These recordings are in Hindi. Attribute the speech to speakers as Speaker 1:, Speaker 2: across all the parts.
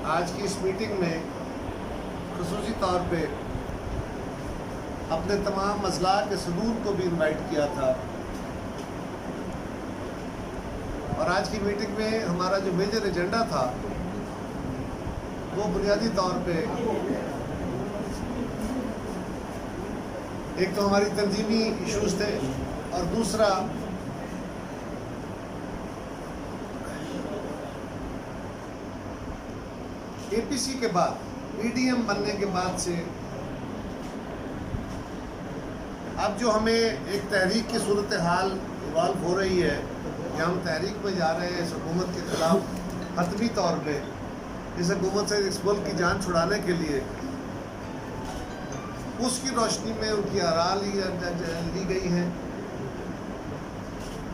Speaker 1: आज की इस मीटिंग में ख़ुसूसी तौर पे अपने तमाम मसला के सदूर को भी इनवाइट किया था। और आज की मीटिंग में हमारा जो मेजर एजेंडा था वो बुनियादी तौर पे एक तो हमारी तंजीमी इश्यूज थे और दूसरा एपीसी के बाद पीडीएम बनने के बाद से अब जो हमें एक तहरीक की सूरत हाल इवाल्व हो रही है कि हम तहरीक में जा रहे हैं इस हुकूमत के खिलाफ हतमी तौर पे इस हुकूमत से इस मुल्क की जान छुड़ाने के लिए, उसकी रोशनी में उनकी आरा ली गई हैं।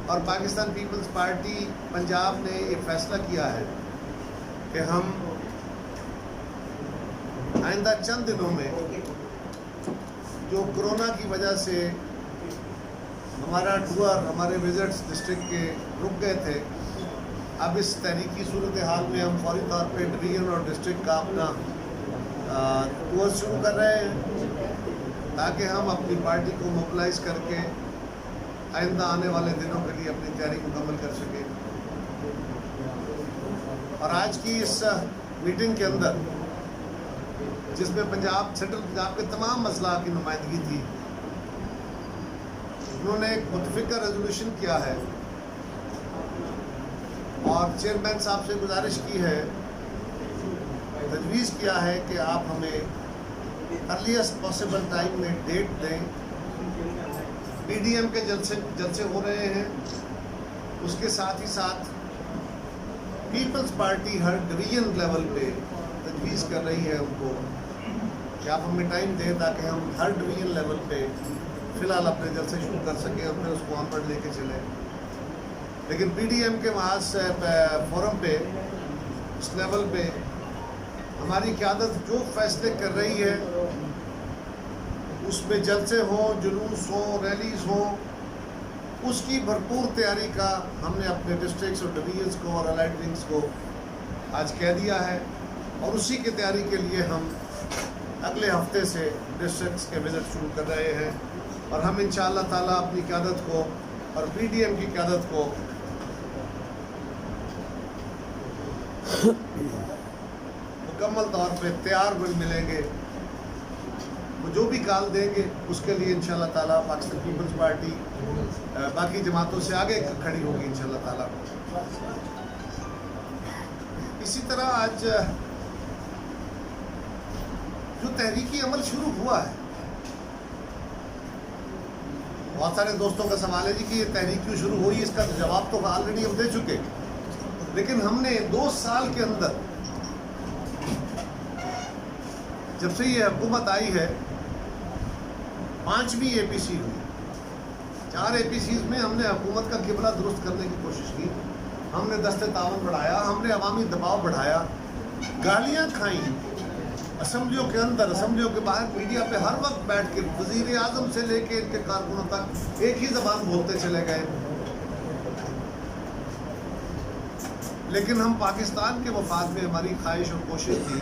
Speaker 1: और पाकिस्तान पीपल्स पार्टी पंजाब ने ये फैसला किया है कि हम आइंदा चंद दिनों में जो कोरोना की वजह से हमारा टूर, हमारे विजिट्स डिस्ट्रिक्ट के रुक गए थे, अब इस तहरीकी सूरत हाल में हम फौरी तौर पे डिवीज़न और डिस्ट्रिक्ट का अपना टूर शुरू कर रहे हैं ताकि हम अपनी पार्टी को मोबिलाइज करके आइंदा आने वाले दिनों के लिए अपनी तैयारी मुकम्मल कर सकें। और आज की इस मीटिंग के अंदर जिसमें सेंट्रल पंजाब के तमाम मसला की नुमाइंदगी थी, उन्होंने एक मुतफिका रेजोल्यूशन किया है और चेयरमैन साहब से गुजारिश की है, तजवीज़ किया है कि आप हमें अर्लीस्ट पॉसिबल टाइम में डेट दें। पीडीएम के जलसे हो रहे हैं, उसके साथ ही साथ पीपल्स पार्टी हर डिवीजन लेवल पे तजवीज़ कर रही है उनको कि आप हमें टाइम दें ताकि हम हर डिवीजन लेवल पे फ़िलहाल अपने जलसे शुरू कर सकें और फिर उसको हम पर लेके चलें। लेकिन पीडीएम के वहाँ से फोरम पे उस लेवल पे हमारी क़यादत जो फैसले कर रही है उसमें जलसे हों, जुलूस हों, रैलीज़ हों, उसकी भरपूर तैयारी का हमने अपने डिस्ट्रिक्ट्स और डिवीजन्स को और अलाइड विंग्स को आज कह दिया है। और उसी की तैयारी के लिए हम अगले हफ्ते से डिस्ट्रिक्ट्स के विजिट शुरू कर रहे हैं और हम इंशाअल्लाह ताला अपनी क़यादत को और पीडीएम की क़यादत को मुकम्मल तौर पे तैयार मिलेंगे। वो जो भी काल देंगे उसके लिए इंशाअल्लाह ताला पाकिस्तान पीपल्स पार्टी बाकी जमातों से आगे खड़ी होगी इंशाअल्लाह ताला। इसी तरह आज जो तहरीकी अमल शुरू हुआ है, बहुत सारे दोस्तों का सवाल है जी कि ये तहरीक क्यों शुरू हुई, इसका जवाब तो ऑलरेडी हम दे चुके। लेकिन हमने 2 साल के अंदर जब से ये हुकूमत आई है 5वीं एपीसी हुई, 4 एपीसी में हमने हुकूमत का किबला दुरुस्त करने की कोशिश की। हमने दस्ते तावन बढ़ाया, हमने अवामी दबाव बढ़ाया, गालियाँ खाई असम्बलियों के अंदर, असम्बलियों के बाहर, मीडिया पे हर वक्त बैठ के वज़ीर आज़म से लेके इनके कारकुनों तक एक ही ज़बान बोलते चले गए। लेकिन हम पाकिस्तान के वफाद में हमारी ख्वाहिश और कोशिश थी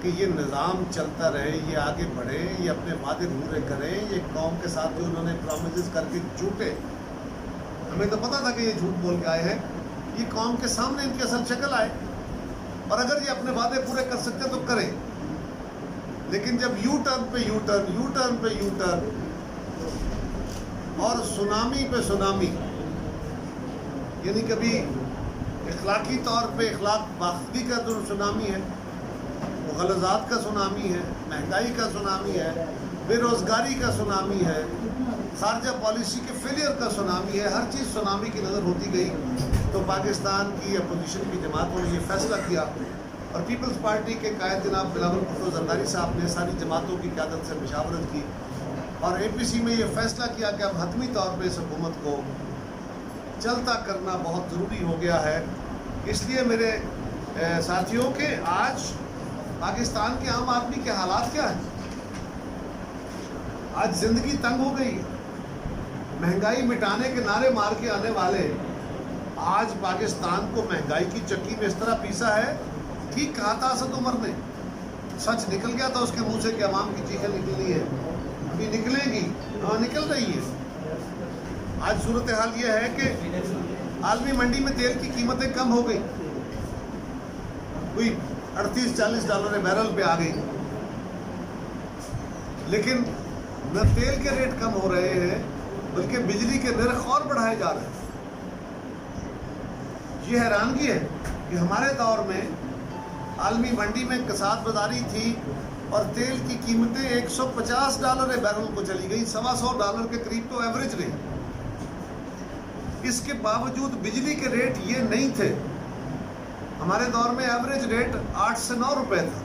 Speaker 1: कि ये निज़ाम चलता रहे, ये आगे बढ़े, ये अपने वादे पूरे करें, ये कौम के साथ जो उन्होंने प्रॉमिसेस करके झूठे, हमें तो पता था कि ये झूठ बोल के आए हैं, ये कौम के सामने इनकी असल शक्ल आए और अगर ये अपने वादे पूरे कर सकते तो करें। लेकिन जब यू टर्न पे यू टर्न और सुनामी पे सुनामी, यानी कभी इखलाकी तौर पे इखलाक बाख्ती का जो सुनामी है, गलज़ात का सुनामी है, महंगाई का सुनामी है, बेरोज़गारी का सुनामी है, खारजा पॉलिसी के फेलियर का सुनामी है, हर चीज़ सुनामी की नज़र होती गई। तो पाकिस्तान की अपोजिशन की जमातों ने ये फैसला किया और पीपल्स पार्टी के कायद जनाब बिलावल भुट्टो जरदारी साहब ने सारी जमातों की क़यादत से मशावरत की और एपीसी में ये फैसला किया कि अब हतमी तौर पर इस हुकूमत को चलता करना बहुत ज़रूरी हो गया है। इसलिए मेरे साथियों के आज पाकिस्तान के आम आदमी के हालात क्या हैं? आज ज़िंदगी तंग हो गई, महंगाई मिटाने के नारे मार के आने वाले आज पाकिस्तान को महंगाई की चक्की में इस तरह पीसा है ठीक कहा था असद उमर ने, सच निकल गया था उसके मुंह से कि अवाम की चीखें निकलनी है, अभी निकलेगी, हाँ निकल रही है। आज सूरत हाल ये है कि आलमी मंडी में तेल की कीमतें कम हो गई, कोई 38-40 डॉलर बैरल पे आ गई, लेकिन न तेल के रेट कम हो रहे हैं बल्कि बिजली के नर्ख और बढ़ाए जा रहे हैं। ये हैरानगी है कि हमारे दौर में आलमी मंडी में कसाद बाजारी थी और तेल की कीमतें 150 डॉलर बैरल को चली गई, $125 के करीब तो एवरेज रही। इसके बावजूद बिजली के रेट ये नहीं थे। हमारे दौर में एवरेज रेट 8 से 9 रुपए था।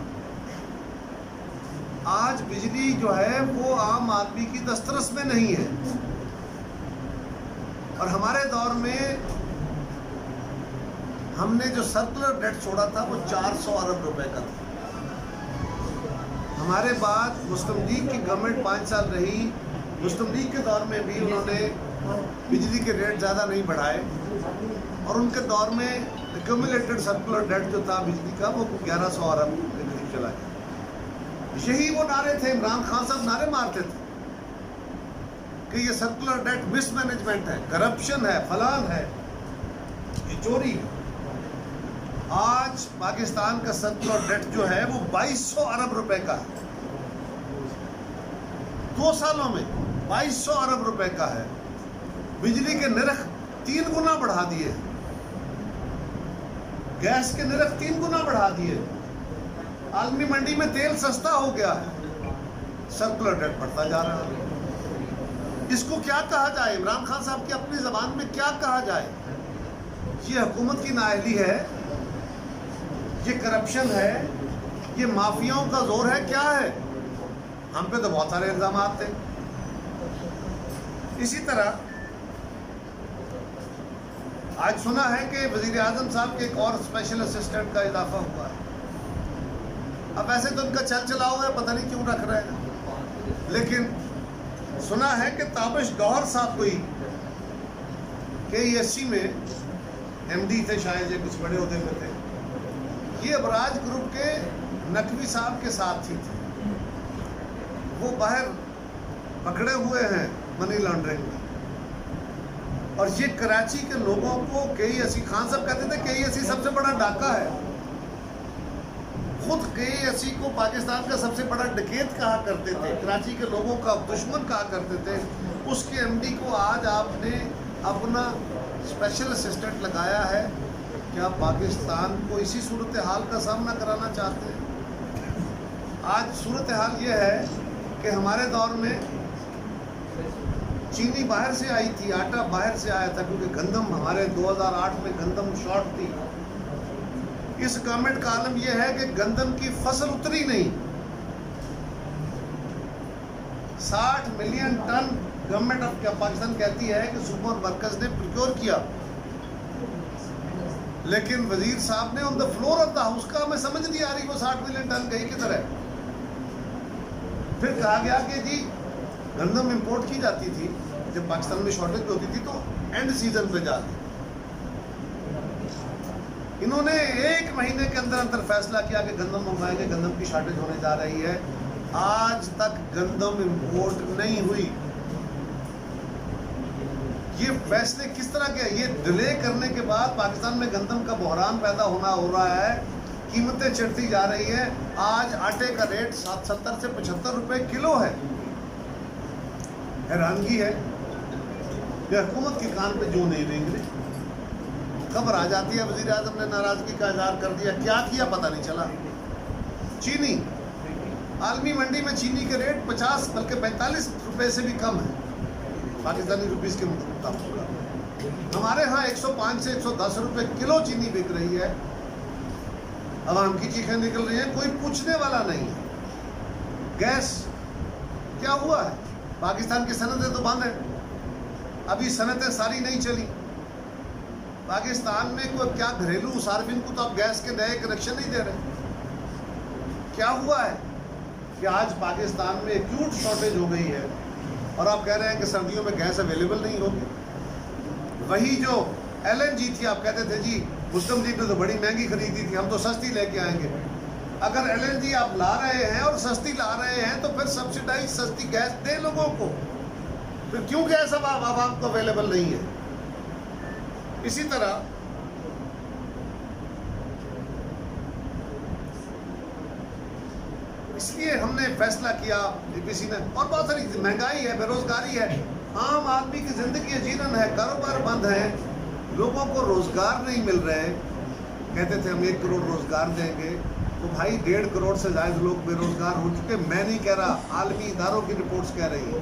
Speaker 1: आज बिजली जो है वो आम आदमी की दस्तरस में नहीं है, और हमारे दौर में हमने जो सर्कुलर डेट छोड़ा था वो 400 अरब रुपए का था। हमारे बाद मुस्लिम लीग की गवर्नमेंट 5 साल रही, मुस्लिम लीग के दौर में भी उन्होंने बिजली के रेट ज़्यादा नहीं बढ़ाए, और उनके दौर में एक्यूमुलेटेड सर्कुलर डेट जो था बिजली का वो 1100 अरब के करीब चला गया। यही वो नारे थे, इमरान खान साहब नारे मारते थे कि ये सर्कुलर डेट मिसमैनेजमेंट है, करप्शन है, फलान है, ये चोरी है। आज पाकिस्तान का सर्कुलर डेट जो है वो 2200 अरब रुपए का है, 2 सालों में 2200 अरब रुपए का है। बिजली के नर्ख 3 गुना बढ़ा दिए, गैस के नर्ख 3 गुना बढ़ा दिए, आलमी मंडी में तेल सस्ता हो गया है, सर्कुलर डेट बढ़ता जा रहा है। इसको क्या कहा जाए? इमरान खान साहब की अपनी जबान में क्या कहा जाए? ये हुकूमत की नाअहली है, ये करप्शन है, ये माफियाओं का जोर है, क्या है? हम पे तो बहुत सारे इल्जाम थे। इसी तरह आज सुना है कि वजीर आजम साहब के एक और स्पेशल असिस्टेंट का इजाफा हुआ है। अब वैसे तो उनका चल चला हुआ है, पता नहीं क्यों रख रहे हैं, लेकिन सुना है कि ताबिश गौहर साहब कोई KESC में MD थे, शायद ये कुछ बड़े ओहदे में थे, ये अबराज ग्रुप के नकवी साहब के साथ ही थे। वो बाहर पकड़े हुए हैं मनी लॉन्ड्रिंग में, और ये कराची के लोगों को KESC, खान साहब कहते थे KESC सबसे बड़ा डाका है, खुद KESC को पाकिस्तान का सबसे बड़ा डकैत कहा करते थे, कराची के लोगों का दुश्मन कहा करते थे। उसके MD को आज आपने अपना स्पेशल असिस्टेंट लगाया है। क्या पाकिस्तान को इसी सूरत हाल का सामना कराना चाहते हैं? आज सूरत हाल ये है कि हमारे दौर में चीनी बाहर से आई थी, आटा बाहर से आया था, क्योंकि गंदम हमारे 2008 में गंदम शॉर्ट थी। इस गवर्नमेंट का आलम यह है कि गंदम की फसल उतरी नहीं। 60 million ton government of Pakistan कहती है कि सुपर वर्कर्स ने प्रोक्योर किया, लेकिन वजीर साहब ने on the floor of the house का, हमें समझ नहीं आ रही वो 60 मिलियन टन गई किधर है। फिर कहा गया कि जी गंदम इंपोर्ट की जाती थी, जब पाकिस्तान में शॉर्टेज होती थी तो एंड सीजन पे जाती। इन्होंने 1 महीने के अंदर अंदर फैसला किया कि गंदम मंगवाएंगे, गंदम की शॉर्टेज होने जा रही है। आज तक गंदम इंपोर्ट नहीं हुई। ये फैसले किस तरह के? ये डिले करने के बाद पाकिस्तान में गंदम का बहरान पैदा हो रहा है, कीमतें चढ़ती जा रही है। आज आटे का रेट 70 से 75 रुपए किलो है। हैरानगी है कि हुकूमत के कान पे जो नहीं रेंग रही। खबर आ जाती है वजीर आजम ने नाराजगी का इजहार कर दिया, क्या किया पता नहीं चला। चीनी, आलमी मंडी में चीनी के रेट 50 बल्कि 45 रुपए से भी कम है पाकिस्तानी रुपीस के मुताबिक। हमारे यहाँ 105 से 110 रुपए किलो चीनी बिक रही है। अवाम की चीखें निकल रही हैं, कोई पूछने वाला नहीं है। गैस क्या हुआ है? पाकिस्तान की सनतें तो बंद है, अभी सनतें सारी नहीं चली। पाकिस्तान में कोई क्या घरेलू सार्फिन को तो आप गैस के नए कनेक्शन नहीं दे रहे। क्या हुआ है कि आज पाकिस्तान में एक्यूट शॉर्टेज हो गई है और आप कह रहे हैं कि सर्दियों में गैस अवेलेबल नहीं होगी। वही जो LNG थी, आप कहते थे जी मुस्लिम लीग ने तो बड़ी महंगी खरीदी थी, हम तो सस्ती लेके आएंगे। अगर एलएनजी आप ला रहे हैं और सस्ती ला रहे हैं तो फिर सब्सिडाइज सस्ती गैस दे लोगों को, फिर क्यों गैस अब आवाम को अवेलेबल नहीं है। इसी तरह इसलिए हमने फैसला किया डीपीसी ने, और बहुत सारी महंगाई है, बेरोजगारी है, आम आदमी की जिंदगी अजीरन है, कारोबार बंद है, लोगों को रोजगार नहीं मिल रहे। कहते थे हम 1 करोड़ रोजगार देंगे, तो भाई 1.5 करोड़ से ज्यादा लोग बेरोजगार हो चुके। मैं नहीं कह रहा, आलमी इदारों की रिपोर्ट्स कह रही है।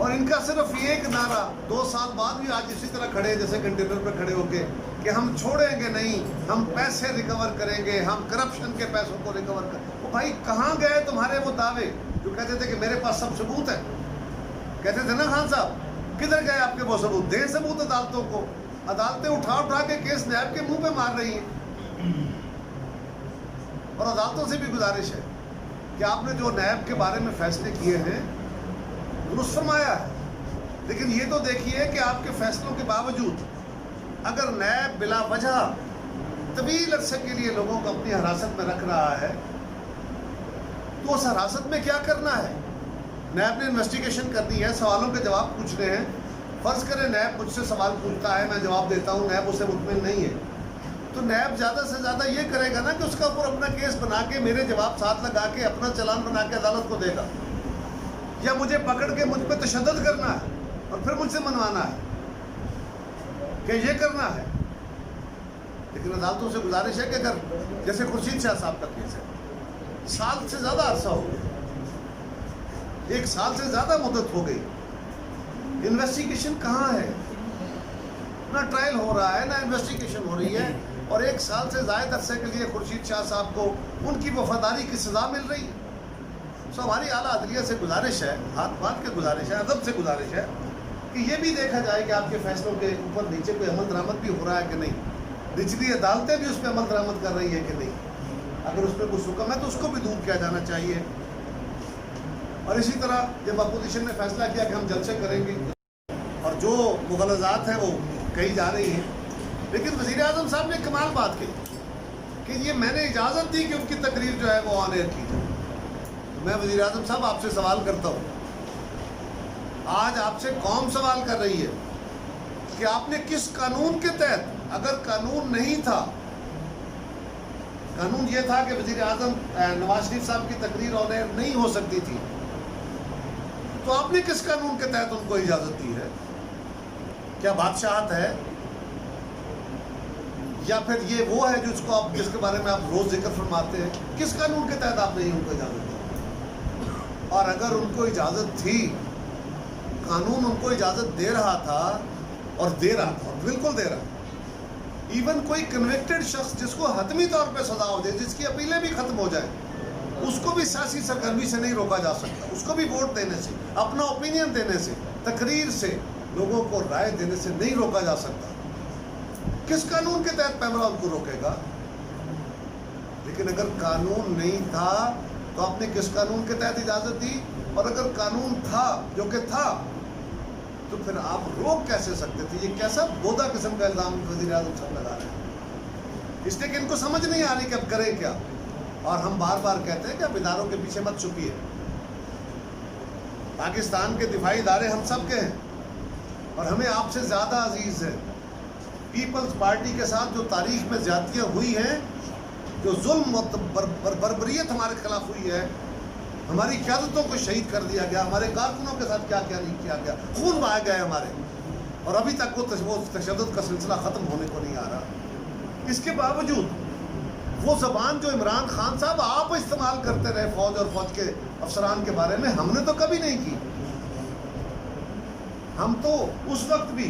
Speaker 1: और इनका सिर्फ एक नारा 2 साल बाद भी आज इसी तरह खड़े जैसे कंटेनर पर खड़े होके कि हम छोड़ेंगे नहीं, हम पैसे रिकवर करेंगे, हम करप्शन के पैसों को रिकवर कर। तो भाई कहाँ गए तुम्हारे वो दावे जो कहते थे कि मेरे पास सब सबूत है? कहते थे ना खान साहब, किधर गए आपके वो सबूत? दे सबूत अदालतों को। अदालतें उठा के केस नैब के मुंह पे मार रही हैं। और अदालतों से भी गुजारिश है कि आपने जो नैब के बारे में फैसले किए हैं दुरुस्त फरमाया है, लेकिन ये तो देखिए कि आपके फैसलों के बावजूद अगर नैब बिला वजह तवील अरसे के लिए लोगों को अपनी हिरासत में रख रहा है तो उस हिरासत में क्या करना है? नैब ने इन्वेस्टिगेशन करनी है, सवालों के जवाब पूछने हैं। फर्ज करें नैब मुझसे सवाल पूछता है, मैं जवाब देता हूँ, नैब उससे मुतमिन नहीं है, तो नैब ज़्यादा से ज़्यादा ये करेगा ना कि उसका ऊपर अपना केस बना के मेरे जवाब साथ लगा के अपना चालान बना के अदालत को देगा, या मुझे पकड़ के मुझ पर तशद्दुद करना है और फिर मुझसे मनवाना है कि ये करना है। लेकिन अदालतों से गुजारिश है कि अगर जैसे खुर्शीद शाह साहब का केस है, साल से ज़्यादा अरसा हो गया, 1 साल से ज़्यादा मुद्दत हो गई, इन्वेस्टिगेशन कहाँ है? ना ट्रायल हो रहा है, ना इन्वेस्टिगेशन हो रही है, और 1 साल से ज़्यादा अरसे के लिए खुर्शीद शाह साहब को उनकी वफादारी की सज़ा मिल रही है। सो हमारी आला अदलिया से गुजारिश है, हाथ बांध के गुजारिश है, अदब से गुजारिश है कि ये भी देखा जाए कि आपके फैसलों के ऊपर नीचे कोई अमल दरामद भी हो रहा है कि नहीं, निचली अदालतें भी उस पर अमल दरामद कर रही है कि नहीं। अगर उस पर कुछ हुक्म है तो उसको भी दूर किया जाना चाहिए। और इसी तरह जब अपोजिशन ने फैसला किया कि हम जलसे करेंगे और जो मुगलजात हैं वो कही जा रही हैं, लेकिन वज़ीर आज़म साहब ने कमाल बात कही कि ये मैंने इजाज़त दी कि उनकी तकरीर जो है वो ऑन एयर की जाए। मैं वज़ीर आज़म साहब आपसे सवाल करता हूँ, आज आपसे कौम सवाल कर रही है कि आपने किस कानून के तहत, अगर कानून नहीं था, कानून ये था कि वज़ीर आज़म नवाज शरीफ साहब की तकरीर ऑन एयर नहीं हो सकती थी, तो आपने किस कानून के तहत उनको इजाज़त दी है? क्या बादशाहत है, या फिर ये वो है जिसको आप, जिसके बारे में आप रोज जिक्र फरमाते हैं? किस कानून के तहत आपने उनको इजाज़त दी? और अगर उनको इजाज़त थी, कानून उनको इजाज़त दे रहा था और दे रहा था, बिल्कुल दे रहा, इवन कोई कन्विक्टेड शख्स जिसको हतमी तौर पे सजा हो जाए, जिसकी अपीलें भी खत्म हो जाए, उसको भी सियासी सरगर्मी से नहीं रोका जा सकता, उसको भी वोट देने से, अपना ओपिनियन देने से, तकरीर से, लोगों को राय देने से नहीं रोका जा सकता। किस कानून के तहत पैमरा उनको रोकेगा? लेकिन अगर कानून नहीं था तो आपने किस कानून के तहत इजाज़त दी? और अगर कानून था, जो कि था, तो फिर आप रोक कैसे सकते थे? ये कैसा बोधा किस्म का इल्ज़ाम वज़ीर आज़म साहब लगा रहे हैं, इसलिए कि इनको समझ नहीं आ रही कि अब करें क्या। और हम बार बार कहते हैं कि अब इदारों के पीछे मत छुपिए। पाकिस्तान के दिफाई इदारे हम सब के हैं और हमें आपसे ज़्यादा अजीज़ है। पीपल्स पार्टी के साथ जो तारीख में ज़्यादतियाँ हुई हैं, जो जुल्म और बर्बरियत हमारे खिलाफ हुई है, हमारी क़यादतों को शहीद कर दिया गया, हमारे कारकुनों के साथ क्या क्या नहीं किया गया, खून बहाए गए हमारे, और अभी तक वो तशद्दुद का सिलसिला ख़त्म होने को नहीं आ रहा। इसके बावजूद वो ज़बान जो इमरान खान साहब आप इस्तेमाल करते रहे फ़ौज और फ़ौज के अफसरान के बारे में, हमने तो कभी नहीं की। हम तो उस वक्त भी,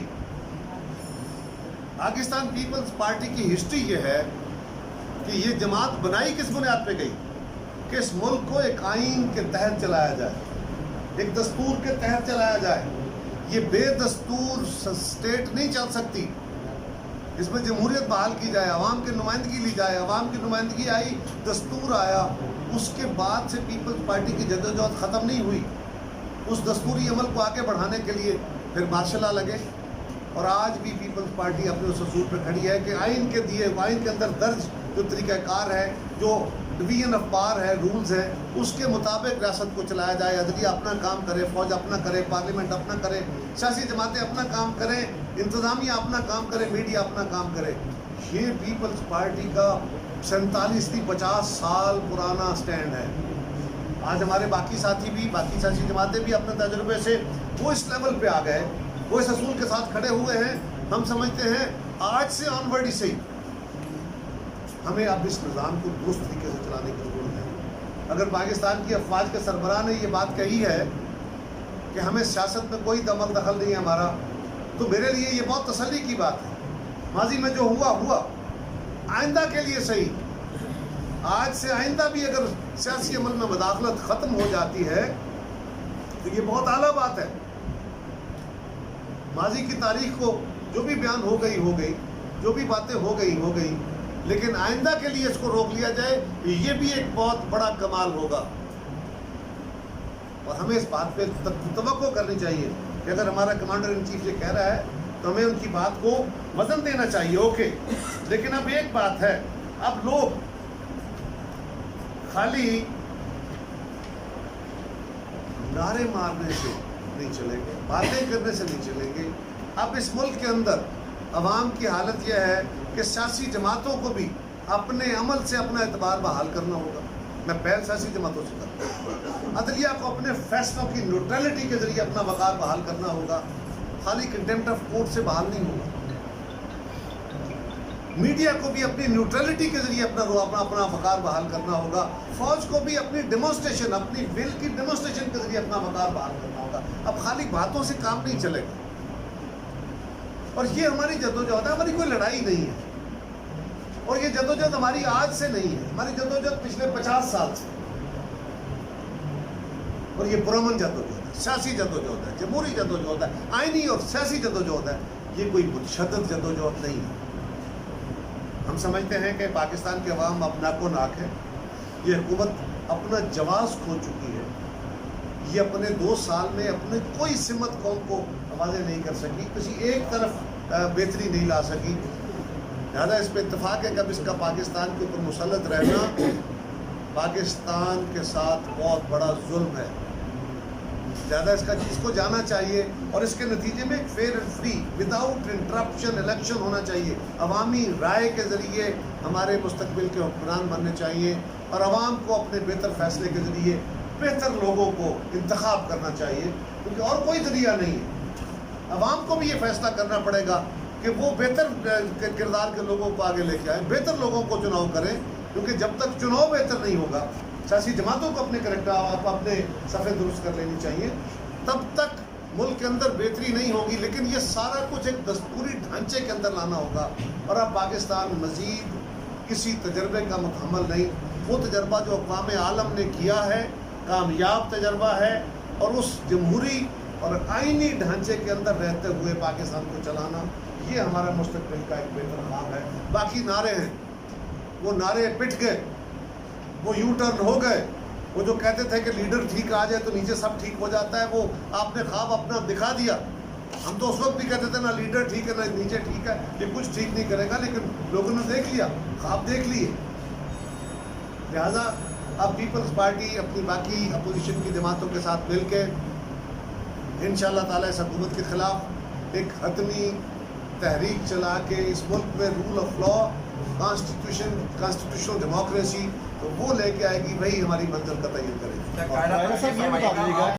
Speaker 1: पाकिस्तान पीपल्स पार्टी की हिस्ट्री ये है कि ये जमात बनाई किस बुनियाद पे गई कि इस मुल्क को एक आइन के तहत चलाया जाए, एक दस्तूर के तहत चलाया जाए। ये बेदस्तूर स्टेट नहीं चल सकती, इसमें जमहूरियत बहाल की जाए, अवाम की नुमाइंदगी ली जाए। अवाम की नुमाइंदगी आई, दस्तूर आया, उसके बाद से पीपल्स पार्टी की जद्दोजहद ख़त्म नहीं हुई। उस दस्तूरी अमल को आगे बढ़ाने के लिए फिर मार्शल लॉ लगे और आज भी पीपल्स पार्टी अपने उस असूल पर खड़ी है कि आइन के दिए, आइन के अंदर दर्ज जो तरीक़ाकार है, जो डिवीजन ऑफ पावर है, रूल्स है, उसके मुताबिक रियासत को चलाया जाए। अदलिया अपना काम करे, फौज अपना करे, पार्लियामेंट अपना करे, सियासी जमातें अपना काम करें, इंतज़ामिया अपना काम करे, मीडिया अपना काम करे। ये पीपल्स पार्टी का 47-50 साल पुराना स्टैंड है। आज हमारे बाकी साथी भी, बाकी सियासी जमातें भी अपने तजुर्बे से वो इस लेवल पे आ गए, वो इस असूल के साथ खड़े हुए हैं। हम समझते हैं आज से ऑनवर्ड ही सही हमें अब इस निज़ाम को दुरुस्त तरीके से चलाने की ज़रूरत है। अगर पाकिस्तान की अफवाज के सरबराह ने ये बात कही है कि हमें सियासत में कोई दमल दखल नहीं है हमारा, तो मेरे लिए ये बहुत तसल्ली की बात है। माजी में जो हुआ हुआ, आइंदा के लिए सही। आज से आइंदा भी अगर सियासी अमल में मुदाखलत ख़त्म हो जाती है तो ये बहुत आला बात है। माजी की तारीख को जो भी बयान हो गई, जो भी बातें हो गई, लेकिन आइंदा के लिए इसको रोक लिया जाए, ये भी एक बहुत बड़ा कमाल होगा। और हमें इस बात पे तवक्को करनी चाहिए कि अगर हमारा कमांडर इन चीफ ये कह रहा है तो हमें उनकी बात को वजन देना चाहिए, ओके। लेकिन अब एक बात है, अब लोग खाली नारे मारने से नहीं चलेंगे, बातें करने से नहीं चलेंगे। अब इस मुल्क के अंदर अवाम की हालत यह है कि सियासी जमातों को भी अपने अमल से अपना एतबार बहाल करना होगा। मैं पहल सियासी जमातों से करता हूँ। अदलिया को अपने फैसलों की न्यूट्रलिटी के जरिए अपना वक़ार बहाल करना होगा, खाली कंटेम्प्ट ऑफ कोर्ट से बहाल नहीं होगा। मीडिया को भी अपनी न्यूट्रलिटी के जरिए अपना वक़ार बहाल करना होगा। फौज को भी अपनी डेमोन्स्ट्रेशन, अपनी विल की डेमोन्स्ट्रेशन के जरिए अपना वक़ार बहाल करना होगा। अब खाली बातों से काम नहीं चलेगा। और ये हमारी जद्दोजहद है, हमारी कोई लड़ाई नहीं है। और ये जद्दोजहद हमारी आज से नहीं है, हमारी जद्दोजहद पिछले 50 साल से। और ये पुरअमन जद्दोजहद है, सियासी जद्दोजहद है, जमहूरी जद्दोजहद है, आइनी और सियासी जद्दोजहद है। ये कोई मुतशद्दिद जद्दोजहद नहीं है। हम समझते हैं कि पाकिस्तान के अवाम अब नाको नाक है। ये हुकूमत अपना जवाब खो चुकी है। ये अपने 2 साल में अपने कोई सिमत कौम को आवाज़ें नहीं कर सकी, किसी एक तरफ बेहतरी नहीं ला सकी। ज़्यादा इस पर इत्तफाक है कि अब इसका पाकिस्तान के ऊपर मुसल्लत रहना पाकिस्तान के साथ बहुत बड़ा जुल्म है। ज़्यादा इसको जाना चाहिए और इसके नतीजे में fair and free without interruption election होना चाहिए। अवामी राय के ज़रिए हमारे मुस्तकबिल के हुक्मरान बनने चाहिए और आवाम को अपने बेहतर फैसले के ज़रिए बेहतर लोगों को इंतखाब करना चाहिए, क्योंकि और कोई ज़रिया नहीं है। आवाम को भी ये फैसला करना पड़ेगा कि वो बेहतर किरदार के लोगों को आगे लेके आए, बेहतर लोगों को चुनाव करें। क्योंकि जब तक चुनाव बेहतर नहीं होगा, सियासी जमातों को अपने करेक्टर अपने सफ़े दुरुस्त कर लेनी चाहिए, तब तक मुल्क के अंदर बेहतरी नहीं होगी। लेकिन ये सारा कुछ एक दस्तूरी ढांचे के अंदर लाना होगा। और अब पाकिस्तान मज़ीद किसी तजर्बे का मुतहम्मल नहीं। वो तजर्बा जो अक़वाम आलम ने किया है कामयाब तजर्बा है, और उस जमहूरी और आइनी ढांचे के अंदर रहते हुए पाकिस्तान को चलाना, ये हमारा मुस्तकबिल का एक बेहतर ख्वाब है। बाकी नारे हैं, वो नारे पिट गए, वो यू टर्न हो गए। वो जो कहते थे कि लीडर ठीक आ जाए तो नीचे सब ठीक हो जाता है, वो आपने ख्वाब अपना दिखा दिया। हम तो उस वक्त भी कहते थे ना लीडर ठीक है ना नीचे ठीक है, ये कुछ ठीक नहीं करेगा, लेकिन लोगों ने देख लिया, ख्वाब देख लिए। लिहाजा अब पीपल्स पार्टी अपनी बाकी अपोजिशन की जमातों के साथ मिल के इंशाअल्लाह ताला इस हुकूमत के ख़िलाफ़ एक हतमी तहरीक चला के इस मुल्क में rule of law, constitutional democracy, तो वो लेके आएगी, वही हमारी मंजिल का तयन करेगी।